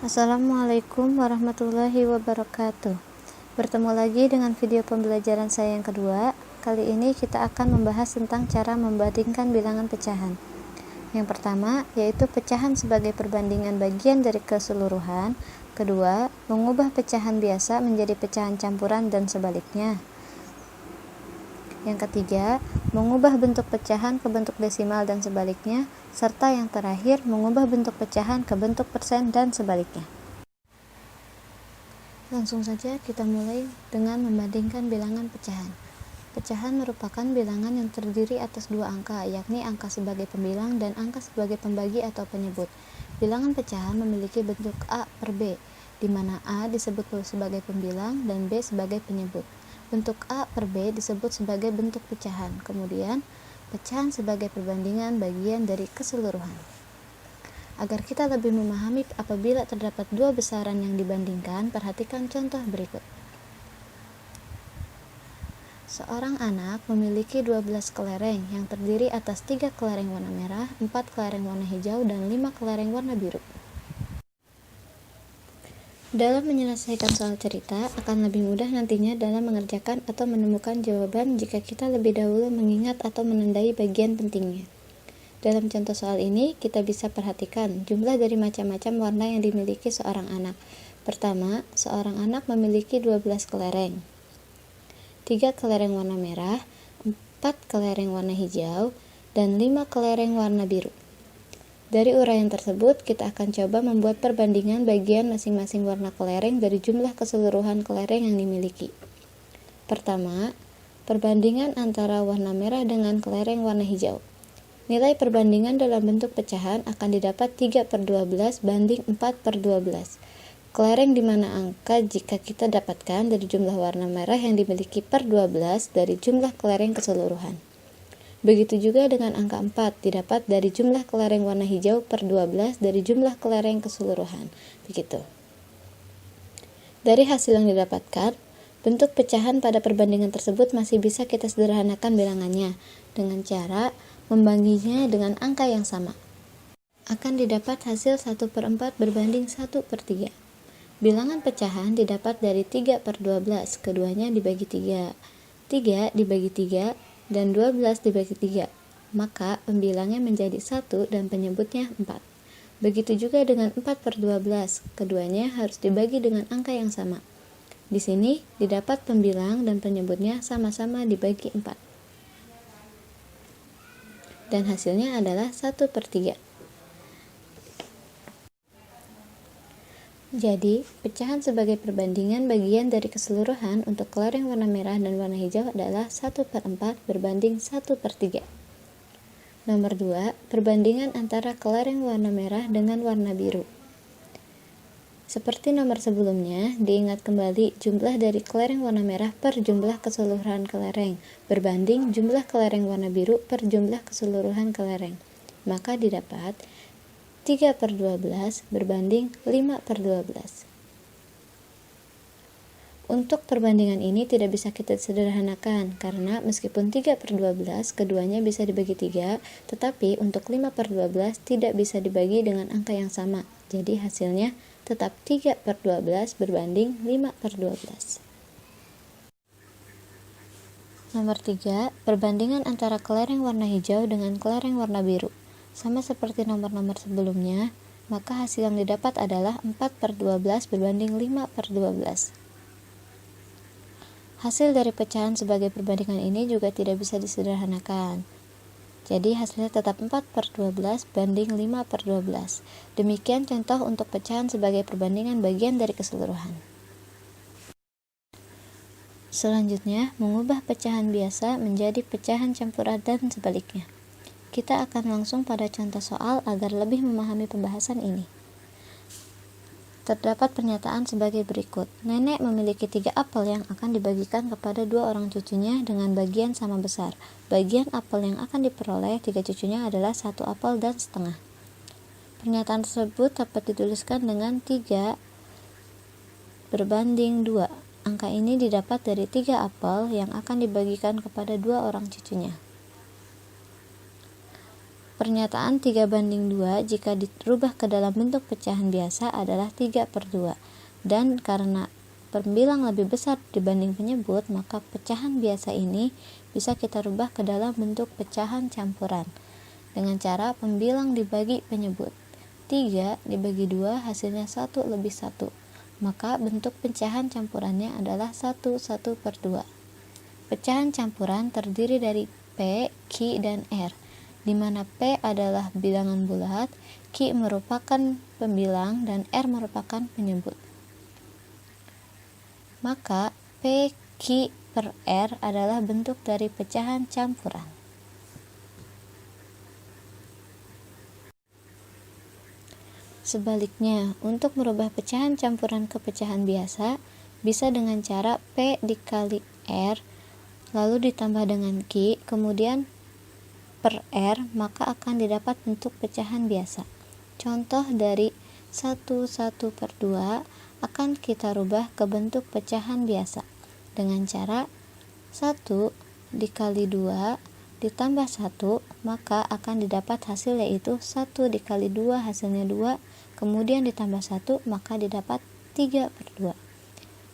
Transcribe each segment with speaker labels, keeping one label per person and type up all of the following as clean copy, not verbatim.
Speaker 1: Assalamualaikum warahmatullahi wabarakatuh. Bertemu lagi dengan video pembelajaran saya yang kedua. Kali ini kita akan membahas tentang cara membandingkan bilangan pecahan. Yang pertama, yaitu pecahan sebagai perbandingan bagian dari keseluruhan. Kedua, mengubah pecahan biasa menjadi pecahan campuran dan sebaliknya. Yang ketiga, mengubah bentuk pecahan ke bentuk desimal dan sebaliknya, serta yang terakhir, mengubah bentuk pecahan ke bentuk persen dan sebaliknya. Langsung saja kita mulai dengan membandingkan bilangan pecahan. Pecahan merupakan bilangan yang terdiri atas dua angka, yakni angka sebagai pembilang dan angka sebagai pembagi atau penyebut. Bilangan pecahan memiliki bentuk A per B, di mana A disebut sebagai pembilang dan B sebagai penyebut. Bentuk A per B disebut sebagai bentuk pecahan, kemudian pecahan sebagai perbandingan bagian dari keseluruhan. Agar kita lebih memahami apabila terdapat dua besaran yang dibandingkan, perhatikan contoh berikut. Seorang anak memiliki 12 kelereng yang terdiri atas 3 kelereng warna merah, 4 kelereng warna hijau, dan 5 kelereng warna biru. Dalam menyelesaikan soal cerita, akan lebih mudah nantinya dalam mengerjakan atau menemukan jawaban jika kita lebih dahulu mengingat atau menandai bagian pentingnya. Dalam contoh soal ini, kita bisa perhatikan jumlah dari macam-macam warna yang dimiliki seorang anak. Pertama, seorang anak memiliki 12 kelereng. 3 kelereng warna merah, 4 kelereng warna hijau, dan 5 kelereng warna biru. Dari uraian tersebut, kita akan coba membuat perbandingan bagian masing-masing warna kelereng dari jumlah keseluruhan kelereng yang dimiliki. Pertama, perbandingan antara warna merah dengan kelereng warna hijau. Nilai perbandingan dalam bentuk pecahan akan didapat 3 per 12 banding 4 per 12. Kelereng di mana angka jika kita dapatkan dari jumlah warna merah yang dimiliki per 12 dari jumlah kelereng keseluruhan. Begitu juga dengan angka 4 didapat dari jumlah kelereng warna hijau per 12 dari jumlah kelereng keseluruhan. Begitu. Dari hasil yang didapatkan, bentuk pecahan pada perbandingan tersebut masih bisa kita sederhanakan bilangannya dengan cara membaginya dengan angka yang sama. Akan didapat hasil 1 per 4 berbanding 1 per 3. Bilangan pecahan didapat dari 3 per 12, keduanya dibagi 3. 3 dibagi 3 dan 12 dibagi 3, maka pembilangnya menjadi 1 dan penyebutnya 4. Begitu juga dengan 4 per 12, keduanya harus dibagi dengan angka yang sama. Di sini didapat pembilang dan penyebutnya sama-sama dibagi 4. Dan hasilnya adalah 1 per 3. Jadi, pecahan sebagai perbandingan bagian dari keseluruhan untuk kelereng warna merah dan warna hijau adalah 1 per 4 berbanding 1 per 3. Nomor 2, perbandingan antara kelereng warna merah dengan warna biru. Seperti nomor sebelumnya, diingat kembali jumlah dari kelereng warna merah per jumlah keseluruhan kelereng berbanding jumlah kelereng warna biru per jumlah keseluruhan kelereng. Maka didapat 3 per 12 berbanding 5 per 12. Untuk perbandingan ini tidak bisa kita sederhanakan karena meskipun 3 per 12 keduanya bisa dibagi 3, tetapi untuk 5 per 12 tidak bisa dibagi dengan angka yang sama. Jadi hasilnya tetap 3 per 12 berbanding 5 per 12. Nomor 3, perbandingan antara kelereng warna hijau dengan kelereng warna biru. Sama seperti nomor-nomor sebelumnya, maka hasil yang didapat adalah 4 per 12 berbanding 5 per 12. Hasil dari pecahan sebagai perbandingan ini juga tidak bisa disederhanakan. Jadi hasilnya tetap 4 per 12 banding 5 per 12. Demikian contoh untuk pecahan sebagai perbandingan bagian dari keseluruhan. Selanjutnya, mengubah pecahan biasa menjadi pecahan campuran dan sebaliknya. Kita akan langsung pada contoh soal agar lebih memahami pembahasan ini. Terdapat pernyataan sebagai berikut. Nenek memiliki 3 apel yang akan dibagikan kepada 2 orang cucunya dengan bagian sama besar. Bagian apel yang akan diperoleh 3 cucunya adalah 1 apel dan setengah. Pernyataan tersebut dapat dituliskan dengan 3 berbanding 2. Angka ini didapat dari 3 apel yang akan dibagikan kepada 2 orang cucunya. Pernyataan 3:2 jika dirubah ke dalam bentuk pecahan biasa adalah 3/2, dan karena pembilang lebih besar dibanding penyebut, maka pecahan biasa ini bisa kita rubah ke dalam bentuk pecahan campuran dengan cara pembilang dibagi penyebut. 3 dibagi 2 hasilnya 1/1, maka bentuk pecahan campurannya adalah 1/2. Pecahan campuran terdiri dari P, Q, dan R, di mana P adalah bilangan bulat, Q merupakan pembilang, dan R merupakan penyebut. Maka P, Q, per R adalah bentuk dari pecahan campuran. Sebaliknya, untuk merubah pecahan campuran ke pecahan biasa, bisa dengan cara P dikali R, lalu ditambah dengan Q, kemudian per R, maka akan didapat bentuk pecahan biasa. Contoh dari 1/2 akan kita rubah ke bentuk pecahan biasa dengan cara 1 dikali 2 ditambah 1, maka akan didapat hasil yaitu 1 dikali 2 hasilnya 2, kemudian ditambah 1, maka didapat 3/2.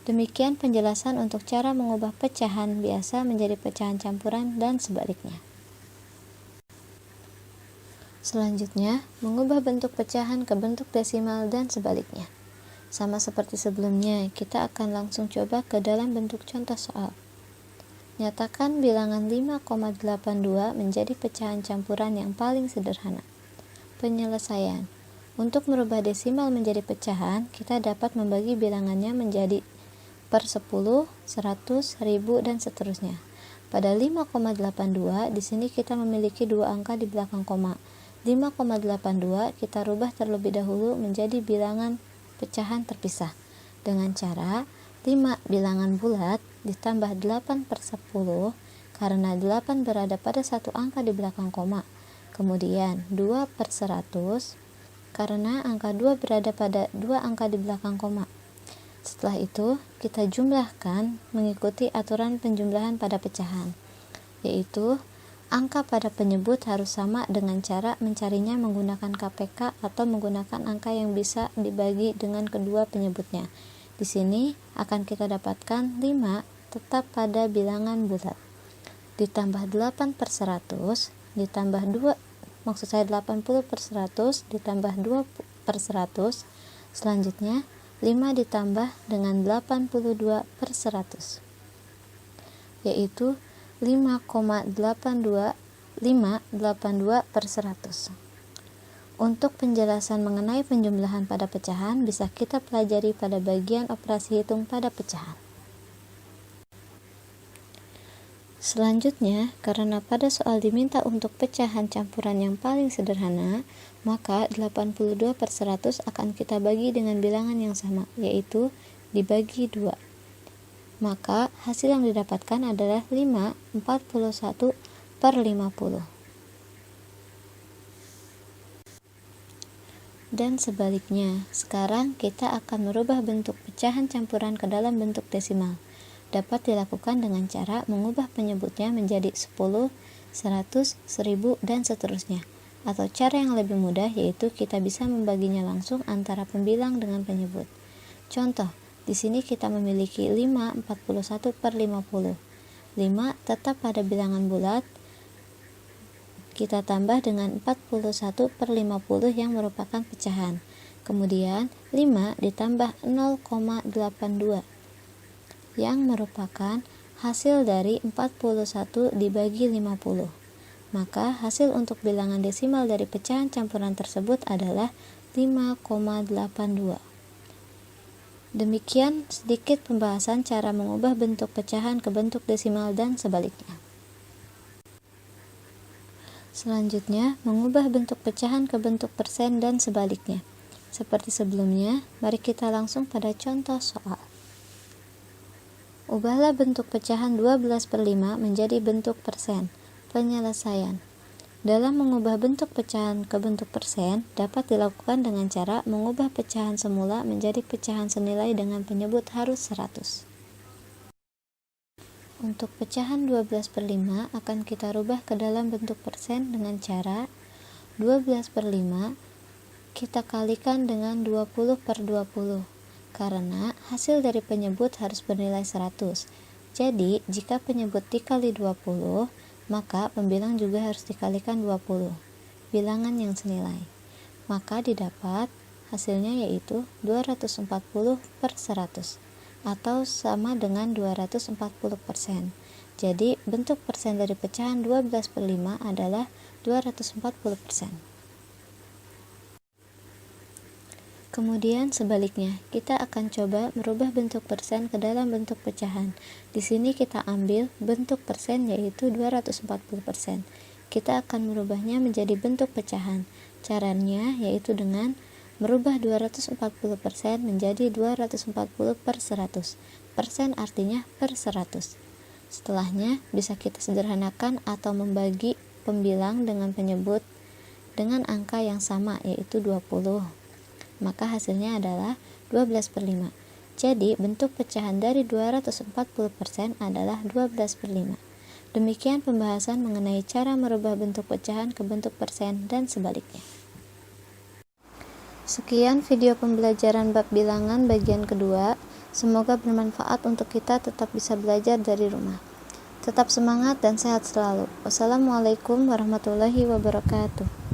Speaker 1: Demikian penjelasan untuk cara mengubah pecahan biasa menjadi pecahan campuran dan sebaliknya. Selanjutnya, mengubah bentuk pecahan ke bentuk desimal dan sebaliknya. Sama seperti sebelumnya, kita akan langsung coba ke dalam bentuk contoh soal. Nyatakan bilangan 5,82 menjadi pecahan campuran yang paling sederhana. Penyelesaian. Untuk merubah desimal menjadi pecahan, kita dapat membagi bilangannya menjadi per 10, 100, 1000, dan seterusnya. Pada 5,82, di sini kita memiliki dua angka di belakang koma. 5,82 kita rubah terlebih dahulu menjadi bilangan pecahan terpisah dengan cara 5 bilangan bulat ditambah 8/10 karena 8 berada pada satu angka di belakang koma. Kemudian 2/100 karena angka 2 berada pada dua angka di belakang koma. Setelah itu kita jumlahkan mengikuti aturan penjumlahan pada pecahan, yaitu angka pada penyebut harus sama dengan cara mencarinya menggunakan KPK atau menggunakan angka yang bisa dibagi dengan kedua penyebutnya. Di sini akan kita dapatkan 5 tetap pada bilangan bulat. Ditambah 8/100 ditambah 80/100 ditambah 2/100. Selanjutnya 5 ditambah dengan 82/100, yaitu 5,82/100. Untuk penjelasan mengenai penjumlahan pada pecahan bisa kita pelajari pada bagian operasi hitung pada pecahan. Selanjutnya, karena pada soal diminta untuk pecahan campuran yang paling sederhana, maka 82/100 akan kita bagi dengan bilangan yang sama, yaitu dibagi 2. Maka hasil yang didapatkan adalah 5/41/50. Dan sebaliknya, sekarang kita akan merubah bentuk pecahan campuran ke dalam bentuk desimal. Dapat dilakukan dengan cara mengubah penyebutnya menjadi 10, 100, 1000, dan seterusnya. Atau cara yang lebih mudah yaitu kita bisa membaginya langsung antara pembilang dengan penyebut. Contoh, di sini kita memiliki 5/41/50. 5 tetap pada bilangan bulat, kita tambah dengan 41/50 yang merupakan pecahan. Kemudian 5 ditambah 0,82 yang merupakan hasil dari 41 dibagi 50. Maka hasil untuk bilangan desimal dari pecahan campuran tersebut adalah 5,82. Demikian sedikit pembahasan cara mengubah bentuk pecahan ke bentuk desimal dan sebaliknya. Selanjutnya, mengubah bentuk pecahan ke bentuk persen dan sebaliknya. Seperti sebelumnya, mari kita langsung pada contoh soal. Ubahlah bentuk pecahan 12/5 menjadi bentuk persen. Penyelesaian. Dalam mengubah bentuk pecahan ke bentuk persen, dapat dilakukan dengan cara mengubah pecahan semula menjadi pecahan senilai dengan penyebut harus 100. Untuk pecahan 12/5 akan kita rubah ke dalam bentuk persen dengan cara 12/5 kita kalikan dengan 20/20 karena hasil dari penyebut harus bernilai 100. Jadi, jika penyebut dikali 20, maka pembilang juga harus dikalikan 20, bilangan yang senilai. Maka didapat hasilnya yaitu 240/100 atau sama dengan 240%. Jadi, bentuk persen dari pecahan 12/5 adalah 240%. Kemudian sebaliknya, kita akan coba merubah bentuk persen ke dalam bentuk pecahan. Di sini kita ambil bentuk persen yaitu 240%. Kita akan merubahnya menjadi bentuk pecahan. Caranya yaitu dengan merubah 240% menjadi 240/100. Persen artinya per 100. Setelahnya bisa kita sederhanakan atau membagi pembilang dengan penyebut dengan angka yang sama yaitu 20. Maka hasilnya adalah 12/5. Jadi bentuk pecahan dari 240% adalah 12/5. Demikian pembahasan mengenai cara merubah bentuk pecahan ke bentuk persen dan sebaliknya. Sekian video pembelajaran bab bilangan bagian kedua. Semoga bermanfaat untuk kita tetap bisa belajar dari rumah. Tetap semangat dan sehat selalu. Wassalamualaikum warahmatullahi wabarakatuh.